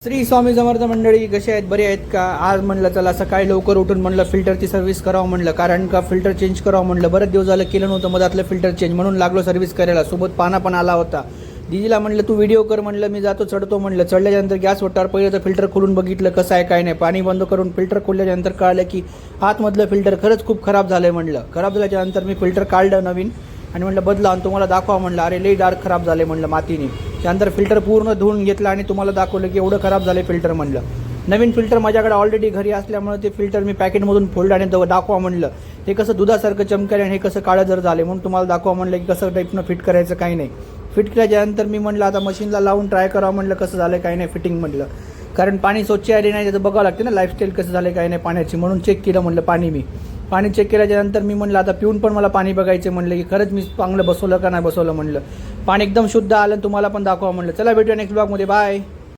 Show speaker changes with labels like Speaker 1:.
Speaker 1: श्री स्वामी समर्थ मंडळी कसे आहेत, बरे आहेत का? आज म्हणलं चला सकाळी लवकर उठून म्हणलं फिल्टरची सर्व्हिस करावं म्हणलं, कारण का फिल्टर चेंज करावं म्हणलं. बरेच दिवस झालं केलं नव्हतं मधातलं फिल्टर चेंज, म्हणून लागलो सर्व्हिस करायला. सोबत पाना पण आला होता. दीदीला म्हणलं तू व्हिडिओ कर म्हणलं, मी जातो चढतो म्हणलं. चढल्यानंतर गॅस वटावर पहिलं तर फिल्टर खोलून बघितलं कसं आहे काय नाही. पाणी बंद करून फिल्टर खोलल्यानंतर कळलं की आतमधलं फिल्टर खरंच खूप खराब झालं आहे म्हणलं. खराब झाल्याच्यानंतर मी फिल्टर काढलं नवीन आणि म्हणलं बदला आणि तुम्हाला दाखवा म्हणलं. अरे लई डार्क खराब झाले म्हणलं मातीने. त्यानंतर फिल्टर पूर्ण धुवून घेतलं आणि तुम्हाला दाखवलं की एवढं खराब झालं फिल्टर म्हणलं. नवीन फिल्टर माझ्याकडे ऑलरेडी घरी असल्यामुळे ते फिल्टर मी पॅकेटमधून फोल्ड आणि दाखवा म्हणलं. हे कसं दुधासारखं चमकेल आणि हे कसं काळं जर झाले, म्हणून तुम्हाला दाखवा म्हणलं की कसं टाईपनं फिट करायचं काही नाही. फिट केल्याच्यानंतर मी म्हणलं आता मशीनला लावून ट्राय करावं म्हणलं कसं झालं काही नाही फिटिंग म्हणलं. कारण पाणी स्वच्छ आले नाही त्याचं बघावं लागते ना, लाईफस्टाईल कसं झालं काही नाही पाण्याची. म्हणून चेक केलं म्हणलं पाणी चेक केल्याच्यानंतर मी म्हणलं आता पिऊन पण मला पाणी बघायचं म्हणलं की खरंच मी चांगलं बसवलं का नाही बसवलं म्हणलं. पाणी एकदम शुद्ध आलं, तुम्हाला पण दाखवा म्हणलं. चला भेटूया नेक्स्ट ब्लॉगमध्ये. बाय.